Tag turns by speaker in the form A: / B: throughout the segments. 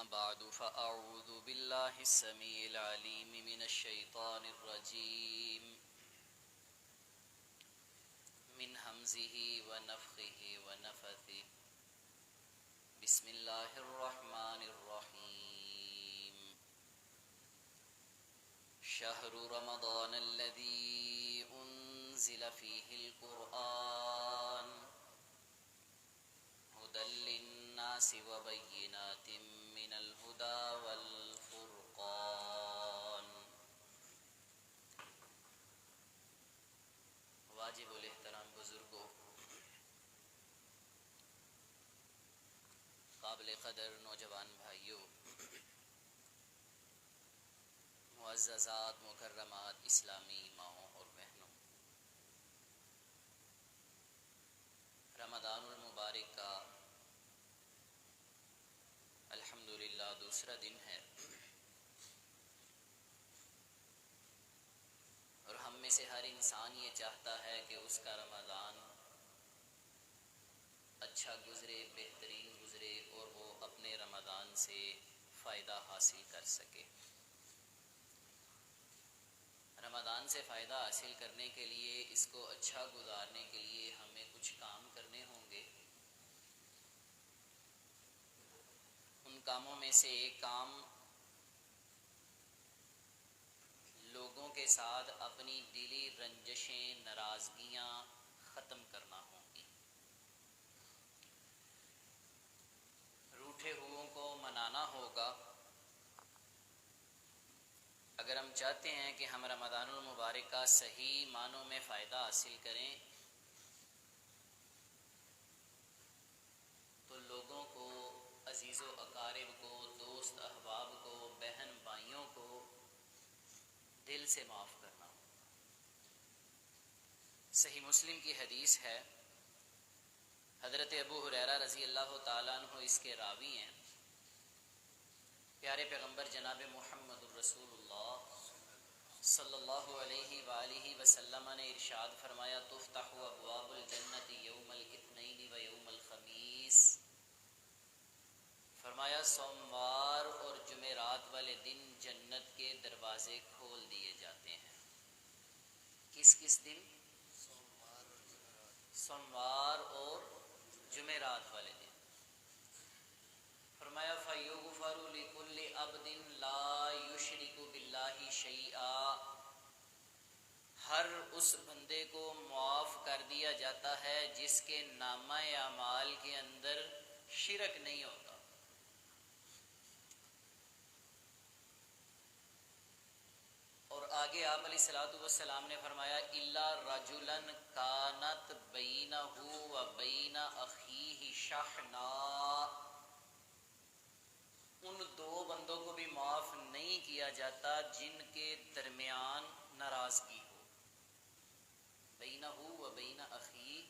A: بعد فأعوذ بالله السميع العليم من الشيطان الرجيم من همزه ونفخه ونفثه بسم الله الرحمن الرحيم شهر رمضان الذي أنزل فيه القرآن هدى للناس وبينات من الهدى والفرقان. واجب الاحترام بزرگوں، قابل قدر نوجوان بھائیوں، معززات مکرمات اسلامی ماؤں اور بہنوں، رمضان المبارک کا الحمدللہ دوسرا دن ہے، اور ہم میں سے ہر انسان یہ چاہتا ہے کہ اس کا رمضان اچھا گزرے، بہترین گزرے، اور وہ اپنے رمضان سے فائدہ حاصل کر سکے. رمضان سے فائدہ حاصل کرنے کے لیے، اس کو اچھا گزارنے کے لیے ہمیں کچھ کام کرنے ہوں گے. ان کاموں میں سے ایک کام لوگوں کے ساتھ اپنی دلی رنجشیں، ناراضگیاں ختم کرنا ہوں گی. روٹھے ہوئوں کو منانا ہوگا. اگر ہم چاہتے ہیں کہ ہم رمضان المبارک کا صحیح معنوں میں فائدہ حاصل کریں، تو لوگوں کو، عزیز و اقارب کو، دوست احباب کو، بہن بھائیوں کو دل سے معاف کرنا ہوگا. صحیح مسلم کی حدیث ہے، حضرت ابو ہریرہ رضی اللہ تعالیٰ عنہ اس کے راوی ہیں. پیارے پیغمبر جناب محمد الرسول اللہ صلی اللہ علیہ وآلہ وسلم نے ارشاد فرمایا: تفتح ابواب الجنت یوم الاثنین و یوم الخمیس. فرمایا سوموار اور جمعرات والے دن جنت کے دروازے کھول دیے جاتے ہیں. کس کس دن؟ سوموار اور جمعرات والے دن. فرمایا فَيُغْفَرُ لِكُلِّ عَبْدٍ لَا يُشْرِكُ بِاللَّهِ شَيْئًا. ہر اس بندے کو معاف کر دیا جاتا ہے جس کے نامہ اعمال کے اندر شرک نہیں ہوتا. اور آگے آپ علیہ الصلوۃ والسلام نے فرمایا: اِلَّا رَجُلًا كَانَتْ بَيْنَهُ وَبَيْنَ أَخِيهِ شَحْنَاء. ان دو بندوں کو بھی معاف نہیں کیا جاتا جن کے درمیان ناراضگی ہو. بَيْنَهُ وَبَيْنَ أَخِيهِ،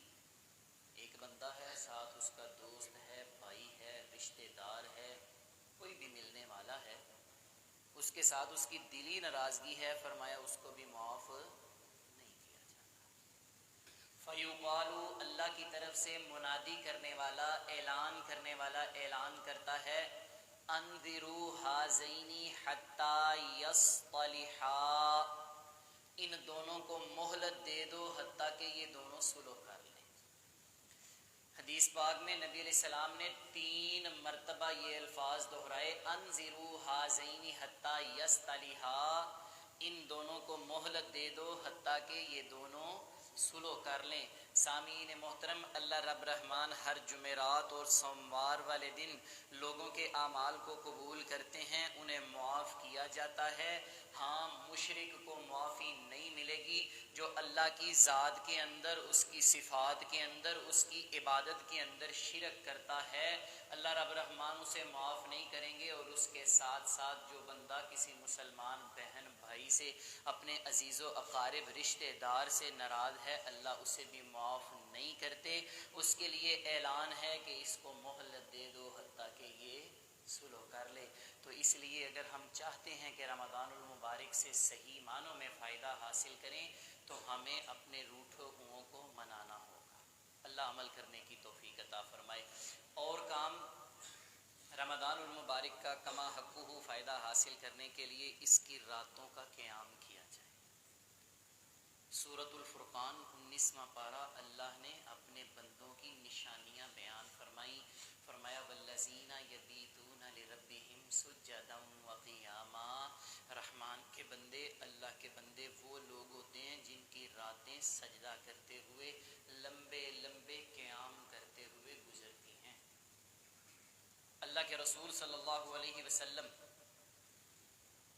A: ایک بندہ ہے، ساتھ اس کا دوست ہے، بھائی ہے، رشتہ دار ہے، کوئی بھی ملنے والا ہے، اس کے ساتھ اس کی دلی ناراضگی ہے. فرمایا اس کو بھی معاف نہیں کیا جاتا. فَيُقَالُ، اللہ کی طرف سے منادی کرنے والا، اعلان کرنے والا اعلان کرتا ہے: انذروا هذین حتی یصطلحا. ان دونوں کو مہلت دے دو حتیٰ کہ یہ دونوں صلح کر لیں. حدیث پاک میں نبی علیہ السلام نے 3 مرتبہ یہ الفاظ دہرائے: انذروا هذین حتی یصطلحا. ان دونوں کو مہلت دے دو حتیٰ کہ یہ دونوں صلح کر لیں. سامعین محترم، اللہ رب رحمان ہر جمعرات اور سوموار والے دن لوگوں کے اعمال کو قبول کرتے ہیں، انہیں معاف کیا جاتا ہے. ہاں، مشرک کو معافی نہیں ملے گی. جو اللہ کی ذات کے اندر، اس کی صفات کے اندر، اس کی عبادت کے اندر شرک کرتا ہے، اللہ رب رحمان اسے معاف نہیں کریں گے. اور اس کے ساتھ ساتھ جو بندہ کسی مسلمان بہن بھائی سے، اپنے عزیز و اقارب رشتہ دار سے ناراض ہے، اللہ اسے بھی معاف نہیں کرتے. اس کے لیے اعلان ہے کہ اس کو مہلت دے دو حتیٰ کہ یہ صلح کر لے. تو اس لیے اگر ہم چاہتے ہیں کہ رمضان المبارک سے صحیح معنوں میں فائدہ حاصل کریں، تو ہمیں اپنے روٹھے ہوئوں کو منانا ہوگا. اللہ عمل کرنے کی توفیق عطا فرمائے. اور کام رمضان المبارک کا کما حقہ فائدہ حاصل کرنے کے لیے اس کی راتوں کا قیام کیا جائے۔ سورۃ الفرقان 19واں پارہ اللہ نے اپنے بندوں کی نشانیاں بیان فرمائی، فرمایا والذین یبیتون لربہم سجدا وقیاما۔ رحمان کے بندے، اللہ کے بندے وہ لوگ ہوتے ہیں جن کی راتیں سجدہ کرتے ہوئے، لمبے لمبے قیام کرتے ہوئے گزرتی ہیں۔ اللہ کے رسول صلی اللہ علیہ وسلم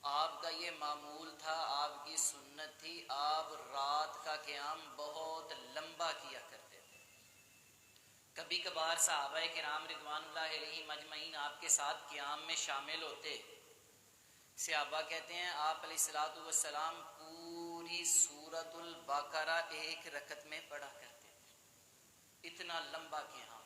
A: آپ کا یہ معمول تھا، آپ کی سنت تھی، آپ رات کا قیام بہت لمبا کیا کرتے تھے۔ کبھی کبھار صحابہ کرام رضوان اللہ علیہم اجمعین آپ کے ساتھ قیام میں شامل ہوتے۔ صحابہ کہتے ہیں آپ علیہ الصلوۃ والسلام پوری سورۃ البقرہ ایک رکعت میں پڑھا کرتے تھے، اتنا لمبا قیام۔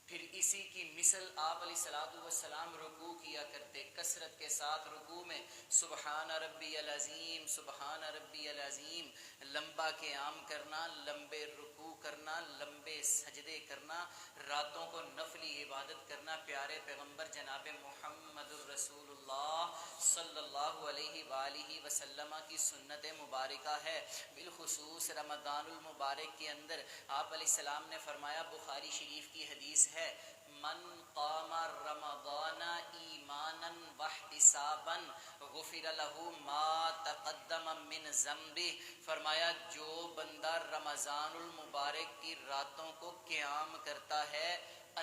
A: پھر اسی کی مثل آپ علیہ الصلوۃ والسلام رکوع کیا کرتے، کثرت کے ساتھ رکوع میں سبحان ربی العظیم سبحان ربی العظیم، لمبا قیام کرنا، لمبے رکوع کرنا، لمبے سجدے کرنا، راتوں کو نفلی عبادت کرنا۔ پیارے پیغمبر جناب محمد الرسول اللہ صلی اللہ علیہ وآلہ وسلم کی سنت مبارکہ ہے۔ بالخصوص رمضان المبارک کے اندر آپ علیہ السلام نے فرمایا، بخاری شریف کی حدیث ہے، من قام رمضان ایمانا واحتسابا غفر له ما تقدم من ذنبه۔ فرمایا جو بندہ رمضان المبارک کی راتوں کو قیام کرتا ہے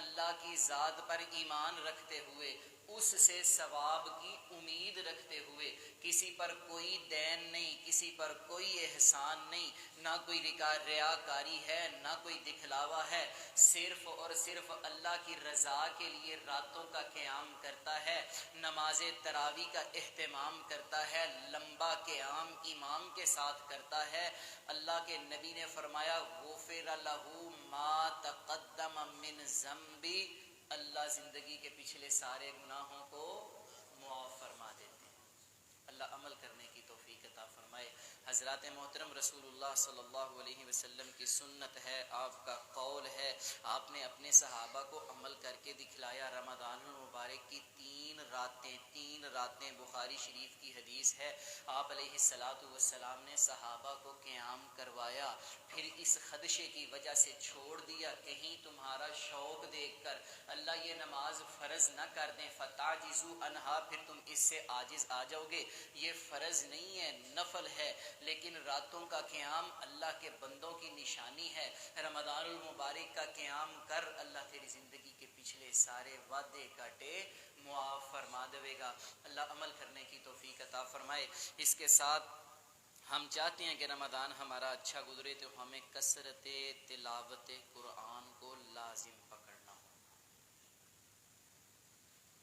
A: اللہ کی ذات پر ایمان رکھتے ہوئے، اس سے ثواب کی امید رکھتے ہوئے، کسی پر کوئی دین نہیں، کسی پر کوئی احسان نہیں، نہ کوئی ریاکاری ہے، نہ کوئی دکھلاوا ہے، صرف اور صرف اللہ کی رضا کے لیے راتوں کا قیام کرتا ہے، نماز تراویح کا اہتمام کرتا ہے، لمبا قیام امام کے ساتھ کرتا ہے، اللہ کے نبی نے فرمایا غفر له ما تقدم من ذنبی، اللہ زندگی کے پچھلے سارے گناہوں کو معاف فرما دیتے ہیں۔ اللہ عمل کرنے کی توفیق عطا فرمائے۔ حضرات محترم، رسول اللہ صلی اللہ علیہ وسلم کی سنت ہے، آپ کا قول ہے، آپ نے اپنے صحابہ کو عمل کر کے دکھلایا۔ رمضان المبارک کی تین راتیں بخاری شریف کی حدیث ہے، آپ علیہ الصلوۃ والسلام نے صحابہ کو قیام کروایا، پھر اس خدشے کی وجہ سے چھوڑ دیا، کہیں تمہارا شوق دیکھ کر اللہ یہ نماز فرض نہ کر دیں، فتعجزوا عنہا، پھر تم اس سے عاجز آ جاؤ گے۔ یہ فرض نہیں ہے، نفل ہے، لیکن راتوں کا قیام اللہ کے بندوں کی نشانی ہے۔ رمضان المبارک کا قیام کر، اللہ تیری زندگی کے پچھلے سارے وعدے کاٹے معاف فرما دے گا۔ اللہ عمل کرنے کی توفیق عطا فرمائے۔ اس کے ساتھ ہم چاہتے ہیں کہ رمضان ہمارا اچھا گزرے تو ہمیں کثرت تلاوت قرآن کو لازم پکڑنا ہو۔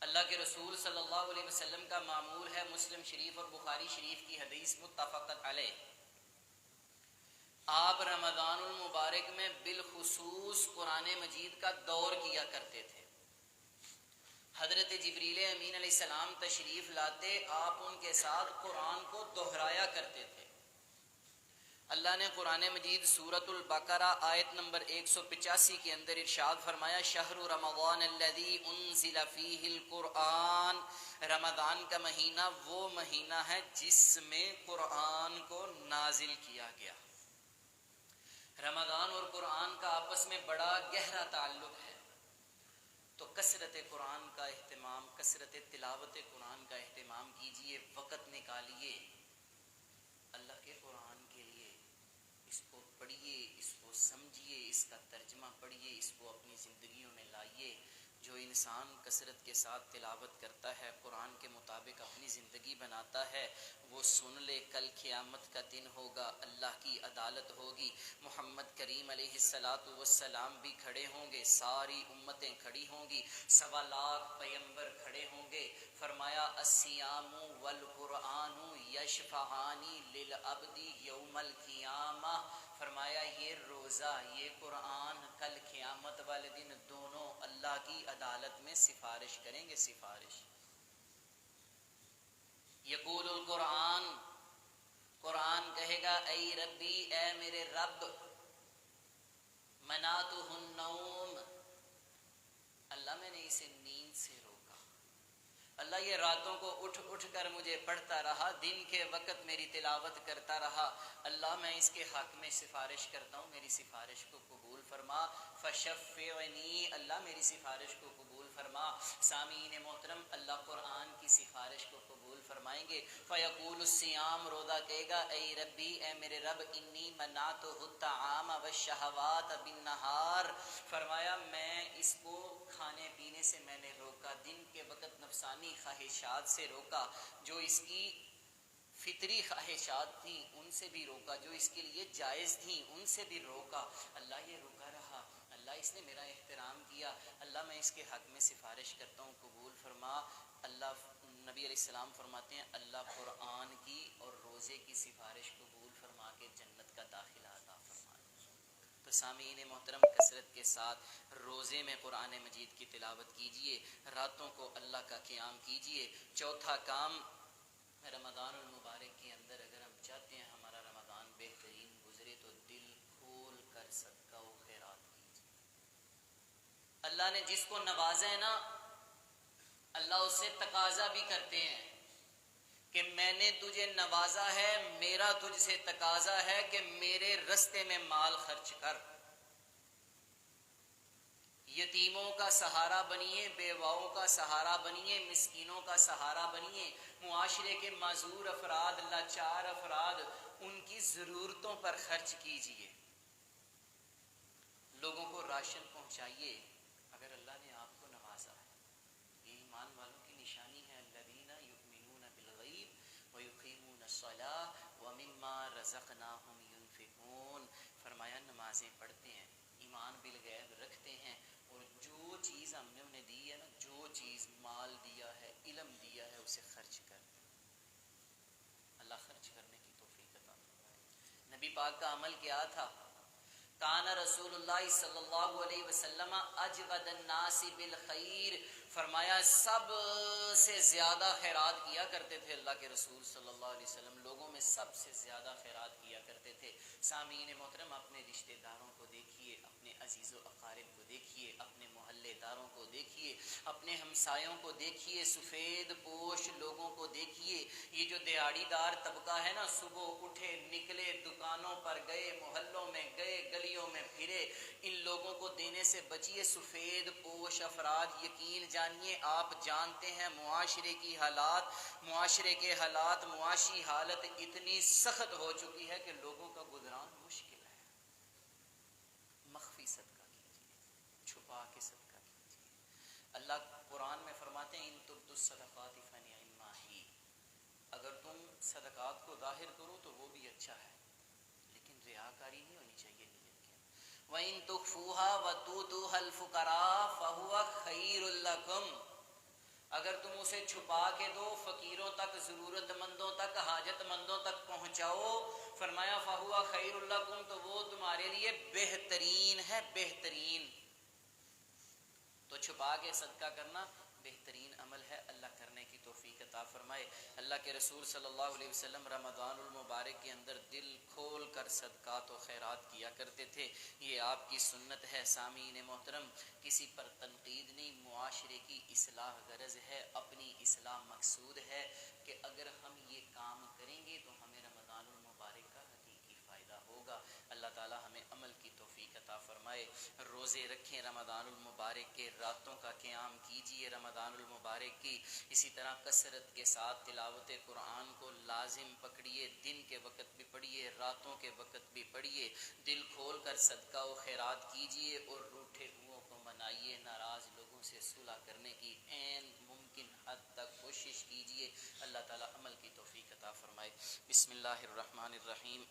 A: اللہ کے رسول صلی اللہ علیہ وسلم کا معمول ہے، مسلم شریف اور بخاری شریف کی حدیث متفقۃ علیہ، آپ رمضان المبارک میں بالخصوص قرآن مجید کا دور کیا کرتے تھے۔ حضرت جبریل امین علیہ السلام تشریف لاتے، آپ ان کے ساتھ قرآن کو دہرایا کرتے تھے۔ اللہ نے قرآن مجید سورۃ البقرہ آیت نمبر 185 کے اندر ارشاد فرمایا، شہر رمضان الذی انزل فیہ القرآن، رمضان کا مہینہ وہ مہینہ ہے جس میں قرآن کو نازل کیا گیا۔ رمضان اور قرآن کا آپس میں بڑا گہرا تعلق ہے، تو کثرت قرآن کا اہتمام، کثرت تلاوت قرآن کا اہتمام کیجئے، وقت نکالیے اللہ کے قرآن کے لیے، اس کو پڑھیے، اس کو سمجھیے، اس کا ترجمہ پڑھیے، اس کو اپنی زندگیوں میں لائیے۔ جو انسان کثرت کے ساتھ تلاوت کرتا ہے، قرآن کے مطابق اپنی زندگی بناتا ہے، وہ سن لے کل قیامت کا دن ہوگا، اللہ کی عدالت ہوگی، محمد کریم علیہ الصلاۃ والسلام بھی کھڑے ہوں گے، ساری امتیں کھڑی ہوں گی، 1.25 لاکھ پیغمبر کھڑے ہوں گے۔ فرمایا الصیام والقرآن یشفعان للعبد یوم القیامہ، فرمایا یہ روزہ، یہ قرآن کل قیامت والے دن دونوں اللہ کی عدالت میں سفارش کریں گے، سفارش۔ یقول القرآن، قرآن کہے گا اے ربی، اے میرے رب، منعتہ النوم، اللہ میں نے اسے نیند سے روکا۔ اللہ یہ راتوں کو اٹھ اٹھ کر مجھے پڑھتا رہا، دن کے وقت میری تلاوت کرتا رہا، اللہ میں اس کے حق میں سفارش کرتا ہوں، میری سفارش کو قبول فرما، فشفعنی، اللہ میری سفارش کو قبول فرما۔ سامعین محترم، اللہ قرآن کی سفارش کو قبول فرمائیں گے۔ فیقول الصیام، روزہ کہے گا اے ربی، اے میرے رب، انی منعت الطعام والشہوات بالنہار، فرمایا میں اس کو کھانے پینے سے میں نے روکا، دن کے وقت نفسانی خواہشات سے روکا، جو اس کی فطری خواہشات تھیں ان سے بھی روکا، جو اس کے لیے جائز تھیں ان سے بھی روکا، اللہ یہ روکا رہا، اللہ اس نے میرا احترام کیا، اللہ میں اس کے حق میں سفارش کرتا ہوں، قبول فرما۔ اللہ نبی علیہ السلام فرماتے ہیں اللہ قرآن کی اور روزے کی سفارش قبول فرما کے جنت کا داخلہ عطا فرما۔ تو سامعین محترم، کثرت کے ساتھ روزے میں قرآن مجید کی تلاوت کیجئے، راتوں کو اللہ کا قیام کیجئے۔ چوتھا کام، رمضان المبارک کے اندر اگر ہم چاہتے ہیں ہمارا رمضان بہترین گزرے تو دل کھول کر صدقہ و خیرات کیجئے۔ اللہ نے جس کو نوازا ہے نا، اللہ اس سے تقاضا بھی کرتے ہیں کہ میں نے تجھے نوازا ہے، میرا تجھ سے تقاضا ہے کہ میرے رستے میں مال خرچ کر، یتیموں کا سہارا بنیے، بیواؤں کا سہارا بنیے، مسکینوں کا سہارا بنیے، معاشرے کے معذور افراد، لاچار افراد، ان کی ضرورتوں پر خرچ کیجئے، لوگوں کو راشن پہنچائیے۔ اگر اللہ نے آپ کو نوازا ہے، یہ ایمان والوں کی نشانی ہے، الذین یؤمنون بالغیب ویقیمون الصلاۃ ومما رزقناہم ینفقون، فرمایا نمازیں پڑھتے ہیں، ایمان بالغیب رکھتے ہیں، اور جو چیز ہم نے انہیں دی ہے نا، جو چیز مال دیا ہے، علم دیا ہے، اسے خرچ کر دیں۔ اللہ خرچ کرنے کی توفیق عطا فرمائے۔ نبی پاک کا عمل کیا تھا؟ کان رسول اللہ صلی اللہ علیہ وسلم اجود الناس بالخیر، فرمایا سب سے زیادہ خیرات کیا کرتے تھے اللہ کے رسول صلی اللہ علیہ وسلم، لوگوں میں سب سے زیادہ خیرات کیا کرتے تھے۔ سامعین محترم، اپنے رشتہ داروں کو دیکھیے، اپنے عزیز و اقارب کو دیکھیے، اپنے محلے داروں کو دیکھیے، اپنے ہمسایوں کو دیکھیے، سفید پوش لوگوں کو دیکھیے۔ یہ جو دیہڑی دار طبقہ ہے نا، صبح اٹھے، نکلے، دکانوں پر گئے، محلوں میں گئے، گلیوں میں پھرے، ان لوگوں کو دینے سے بچیے۔ سفید پوش افراد، یقین جانیے آپ جانتے ہیں معاشرے کی حالات، معاشرے کے حالات، معاشی حالت اتنی سخت ہو چکی ہے کہ لوگوں کا گزران مشکل ہے۔ مخفی صدقہ کیجیے، چھپا کے صدقہ کیجیے۔ اللہ قرآن میں فرماتے ہیں ان تبدوا الصدقات فنعما ہی، اگر تم صدقات کو ظاہر کرو تو وہ بھی اچھا ہے، لیکن ریاکاری نہیں ہونی چاہیے نیت کے۔ وَإِن تُخْفُوهَا وَتُؤْتُوهَا الْفُقَرَاءَ فَهُوَ خَيْرٌ لَكُمْ، اگر تم اسے چھپا کے دو، فقیروں تک، ضرورت مندوں تک، حاجت مندوں تک پہنچاؤ، فرمایا فَهُوَ خَيْرٌ لَكُمْ، تو وہ تمہارے لیے بہترین ہے، بہترین۔ تو چھپا کے صدقہ کرنا بہترین عمل ہے، اللہ کرنے کی توفیق عطا فرمائے۔ اللہ کے رسول صلی اللہ علیہ وسلم رمضان المبارک کے اندر دل کھول کر صدقات و خیرات کیا کرتے تھے، یہ آپ کی سنت ہے۔ سامعین محترم، کسی پر تنقید نہیں، معاشرے کی اصلاح غرض ہے، اپنی اصلاح مقصود ہے کہ اگر ہم یہ کام کریں گے تو ہمیں رمضان المبارک کا حقیقی فائدہ ہوگا۔ اللہ تعالی ہمیں عمل کی توفیق عطا فرمائے۔ روزے رکھیں رمضان المبارک کے، راتوں کا قیام کیجئے رمضان المبارک کی، اسی طرح کثرت کے ساتھ تلاوت قرآن کو لازم پکڑیے، دن کے وقت بھی پڑھیے، راتوں کے وقت بھی پڑھیے، دل کھول کر صدقہ و خیرات کیجئے، اور روٹھے ہوئوں کو منائیے، ناراض لوگوں سے صلح کرنے کی عین ممکن حد تک کوشش کیجئے۔ اللہ تعالی عمل کی توفیق عطا فرمائے۔ بسم اللہ الرحمن الرحیم،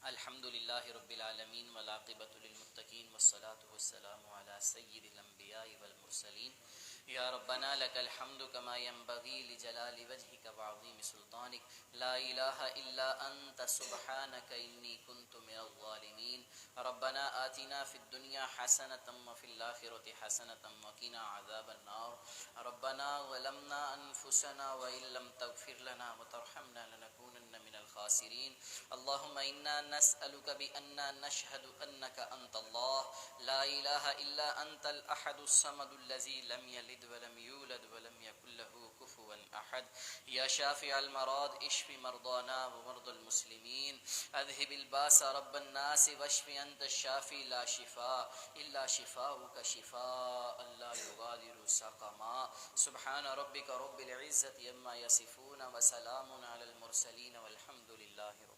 A: الحمد للہ رب العالمین والعاقبۃ للمتقین والصلاة والسلام علی سید الانبیاء والمرسلین۔ یا ربنا لک الحمد کما ینبغی لجلال وجہک وعظیم سلطانک، لا الہ الا انت سبحانک انی کنت من الظالمین۔ ربنا آتنا فی الدنیا حسنۃ وفی الآخرۃ حسنۃ وقنا عذاب النار۔ ربنا ظلمنا انفسنا وان لم تغفر لنا وترحمنا لنکونن من الخاسرين. اللهم إنا نسألك بأننا نشهد أنك أنت الله لا إله إلا أنت الأحد الصمد الذي لم يلد ولم يولد ولم يكن له كفوا أحد. يا شافع المرض اشف مرضانا ومرضى المسلمين. أذهب الباس رب الناس واشف أنت الشافي لا شفاء إلا شفاؤك شفاء لا يغادر سقما. سبحان ربك رب العزة عما يصفون وسلام على المرسلين والحمد لله رب